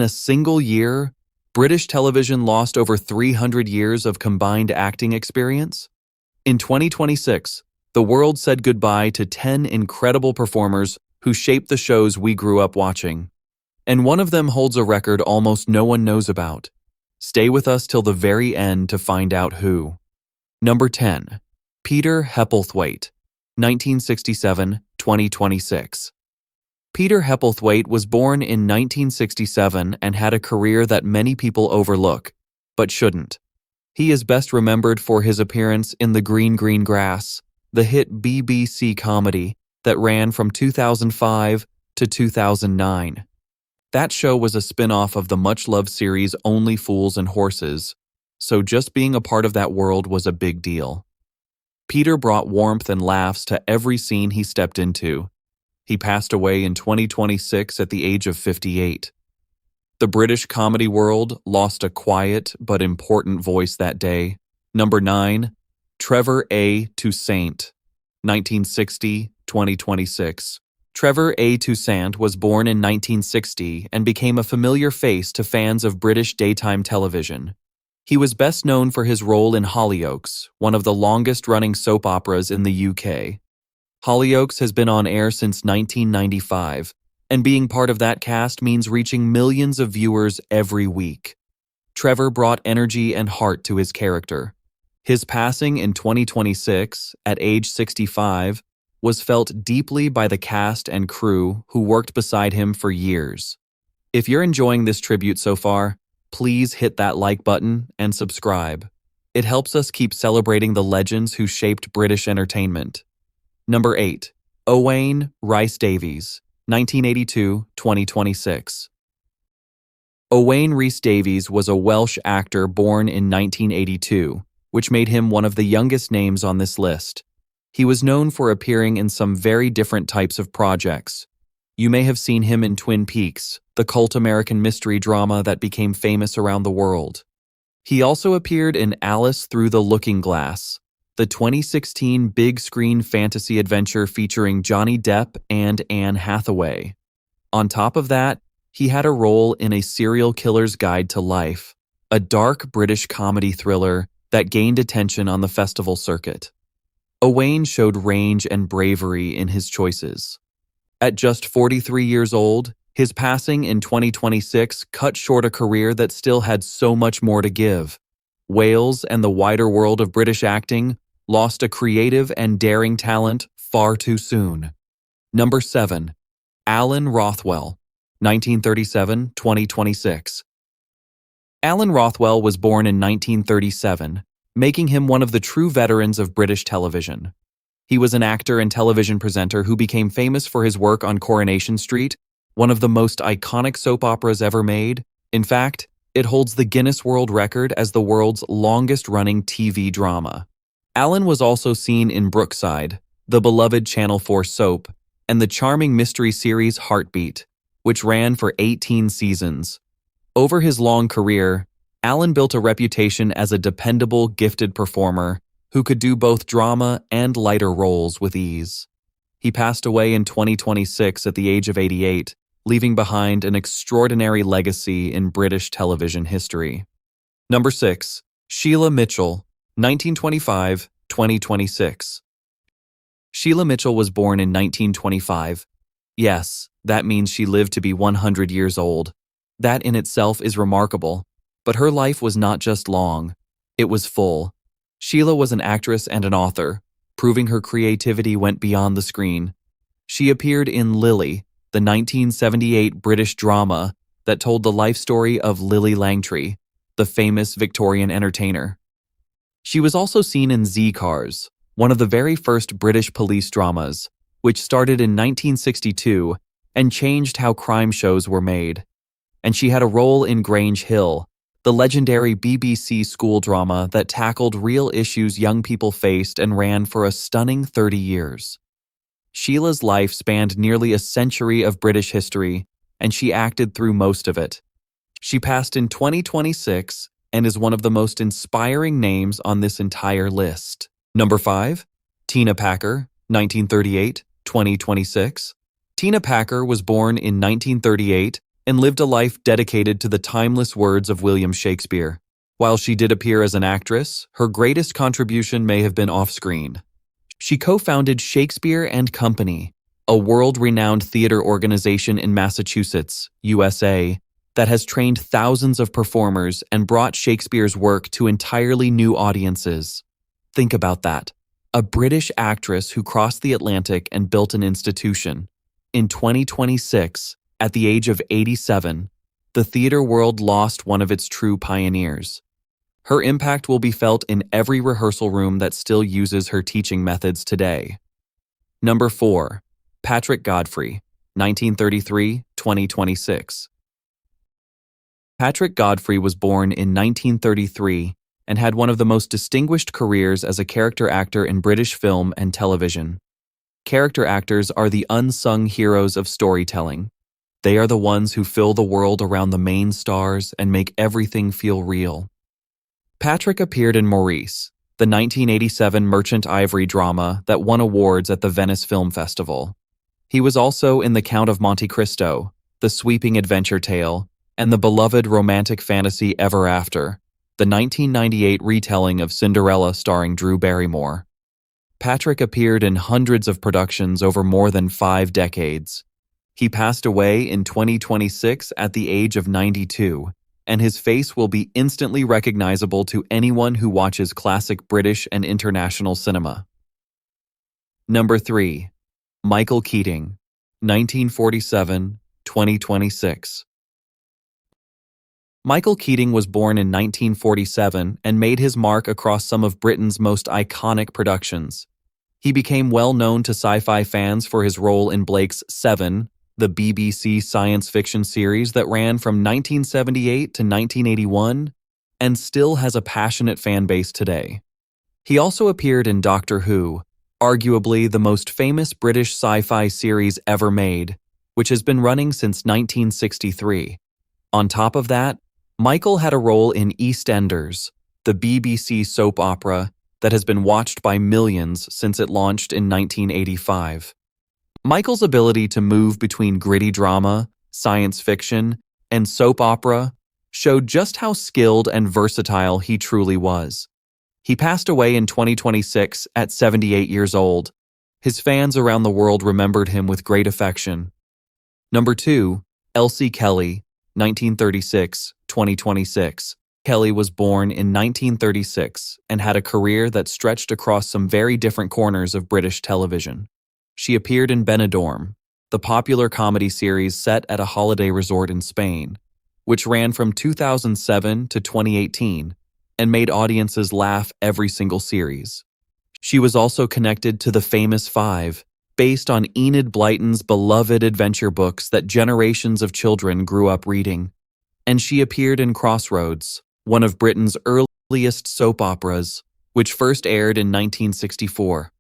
In a single year, British television lost over 300 years of combined acting experience. In 2026, the world said goodbye to 10 incredible performers who shaped the shows we grew up watching. And one of them holds a record almost no one knows about. Stay with us till the very end to find out who. Number 10. Peter Hepplethwaite, 1967-2026. Peter Hepplethwaite was born in 1967 and had a career that many people overlook, but shouldn't. He is best remembered for his appearance in The Green Green Grass, the hit BBC comedy that ran from 2005 to 2009. That show was a spin-off of the much-loved series Only Fools and Horses, so just being a part of that world was a big deal. Peter brought warmth and laughs to every scene he stepped into. He passed away in 2026 at the age of 58. The British comedy world lost a quiet but important voice that day. Number 9. Trevor A. Toussaint, 1960-2026. Trevor A. Toussaint was born in 1960 and became a familiar face to fans of British daytime television. He was best known for his role in Hollyoaks, one of the longest-running soap operas in the UK. Hollyoaks has been on air since 1995, and being part of that cast means reaching millions of viewers every week. Trevor brought energy and heart to his character. His passing in 2026, at age 65, was felt deeply by the cast and crew who worked beside him for years. If you're enjoying this tribute so far, please hit that like button and subscribe. It helps us keep celebrating the legends who shaped British entertainment. Number 8. Owain Rhys-Davies, 1982-2026. Owain Rhys-Davies was a Welsh actor born in 1982, which made him one of the youngest names on this list. He was known for appearing in some very different types of projects. You may have seen him in Twin Peaks, the cult American mystery drama that became famous around the world. He also appeared in Alice Through the Looking Glass, the 2016 big-screen fantasy adventure featuring Johnny Depp and Anne Hathaway. On top of that, he had a role in A Serial Killer's Guide to Life, a dark British comedy thriller that gained attention on the festival circuit. Owain showed range and bravery in his choices. At just 43 years old, his passing in 2026 cut short a career that still had so much more to give. Wales and the wider world of British acting lost a creative and daring talent far too soon. Number 7. Alan Rothwell, 1937-2026. Alan Rothwell was born in 1937, making him one of the true veterans of British television. He was an actor and television presenter who became famous for his work on Coronation Street, one of the most iconic soap operas ever made. In fact, it holds the Guinness World Record as the world's longest-running TV drama. Alan was also seen in Brookside, the beloved Channel 4 soap, and the charming mystery series Heartbeat, which ran for 18 seasons. Over his long career, Alan built a reputation as a dependable, gifted performer who could do both drama and lighter roles with ease. He passed away in 2026 at the age of 88, leaving behind an extraordinary legacy in British television history. Number 6. Sheila Mitchell, 1925-2026. Sheila Mitchell was born in 1925. Yes, that means she lived to be 100 years old. That in itself is remarkable. But her life was not just long, it was full. Sheila was an actress and an author, proving her creativity went beyond the screen. She appeared in Lily, the 1978 British drama that told the life story of Lily Langtry, the famous Victorian entertainer. She was also seen in Z-Cars, one of the very first British police dramas, which started in 1962 and changed how crime shows were made. And she had a role in Grange Hill, the legendary BBC school drama that tackled real issues young people faced and ran for a stunning 30 years. Sheila's life spanned nearly a century of British history, and she acted through most of it. She passed in 2026 and is one of the most inspiring names on this entire list. Number 5. Tina Packer, 1938-2026. Tina Packer was born in 1938 and lived a life dedicated to the timeless words of William Shakespeare. While she did appear as an actress, her greatest contribution may have been off-screen. She co-founded Shakespeare and Company, a world-renowned theater organization in Massachusetts, USA, that has trained thousands of performers and brought Shakespeare's work to entirely new audiences. Think about that. A British actress who crossed the Atlantic and built an institution. In 2026, at the age of 87, the theater world lost one of its true pioneers. Her impact will be felt in every rehearsal room that still uses her teaching methods today. Number 4. Patrick Godfrey, 1933-2026. Patrick Godfrey was born in 1933 and had one of the most distinguished careers as a character actor in British film and television. Character actors are the unsung heroes of storytelling. They are the ones who fill the world around the main stars and make everything feel real. Patrick appeared in Maurice, the 1987 Merchant Ivory drama that won awards at the Venice Film Festival. He was also in The Count of Monte Cristo, the sweeping adventure tale, and the beloved romantic fantasy Ever After, the 1998 retelling of Cinderella starring Drew Barrymore. Patrick appeared in hundreds of productions over more than 5 decades. He passed away in 2026 at the age of 92, and his face will be instantly recognizable to anyone who watches classic British and international cinema. Number 3. Michael Keating, 1947-2026. Michael Keating was born in 1947 and made his mark across some of Britain's most iconic productions. He became well known to sci-fi fans for his role in Blake's Seven, the BBC science fiction series that ran from 1978 to 1981 and still has a passionate fan base today. He also appeared in Doctor Who, arguably the most famous British sci-fi series ever made, which has been running since 1963. On top of that, Michael had a role in EastEnders, the BBC soap opera that has been watched by millions since it launched in 1985. Michael's ability to move between gritty drama, science fiction, and soap opera showed just how skilled and versatile he truly was. He passed away in 2026 at 78 years old. His fans around the world remembered him with great affection. Number 2. Elsie Kelly, 1936-2026. Kelly was born in 1936 and had a career that stretched across some very different corners of British television. She appeared in Benidorm, the popular comedy series set at a holiday resort in Spain, which ran from 2007 to 2018 and made audiences laugh every single series. She was also connected to The Famous Five, based on Enid Blyton's beloved adventure books that generations of children grew up reading. And she appeared in Crossroads, one of Britain's earliest soap operas, which first aired in 1964.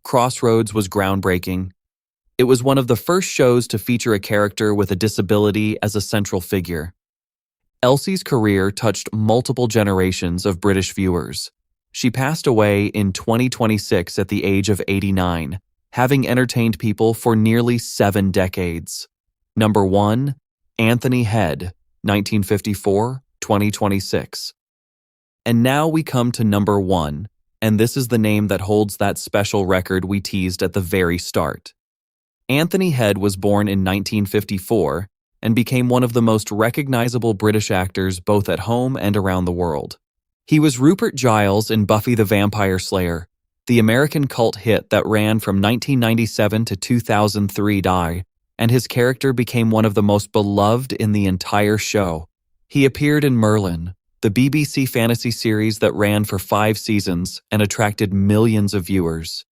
Crossroads was groundbreaking. It was one of the first shows to feature a character with a disability as a central figure. Elsie's career touched multiple generations of British viewers. She passed away in 2026 at the age of 89, having entertained people for nearly 7 decades. Number 1. Anthony Head, 1954-2026. And now we come to number 1, and this is the name that holds that special record we teased at the very start. Anthony Head was born in 1954 and became one of the most recognizable British actors both at home and around the world. He was Rupert Giles in Buffy the Vampire Slayer, the American cult hit that ran from 1997 to 2003, and his character became one of the most beloved in the entire show. He appeared in Merlin, the BBC fantasy series that ran for 5 seasons and attracted millions of viewers.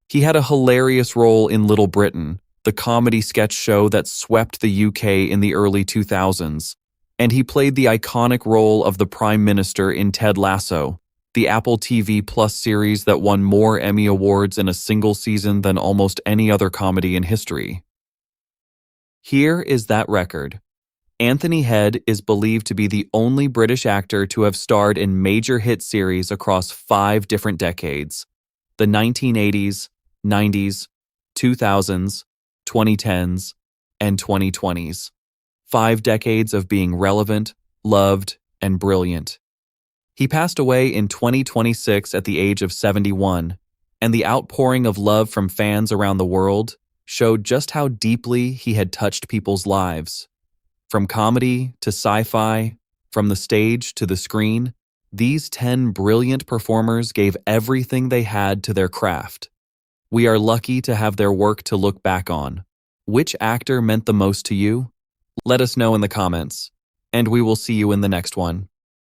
He had a hilarious role in Little Britain, the comedy sketch show that swept the UK in the early 2000s, and he played the iconic role of the Prime Minister in Ted Lasso, the Apple TV Plus series that won more Emmy Awards in a single season than almost any other comedy in history. Here is that record. Anthony Head is believed to be the only British actor to have starred in major hit series across 5 different decades: the 1980s, 90s, 2000s, 2010s, and 2020s. 5 decades of being relevant, loved, and brilliant. He passed away in 2026 at the age of 71, and the outpouring of love from fans around the world showed just how deeply he had touched people's lives. From comedy to sci-fi, from the stage to the screen, these 10 brilliant performers gave everything they had to their craft. We are lucky to have their work to look back on. Which actor meant the most to you? Let us know in the comments, and we will see you in the next one.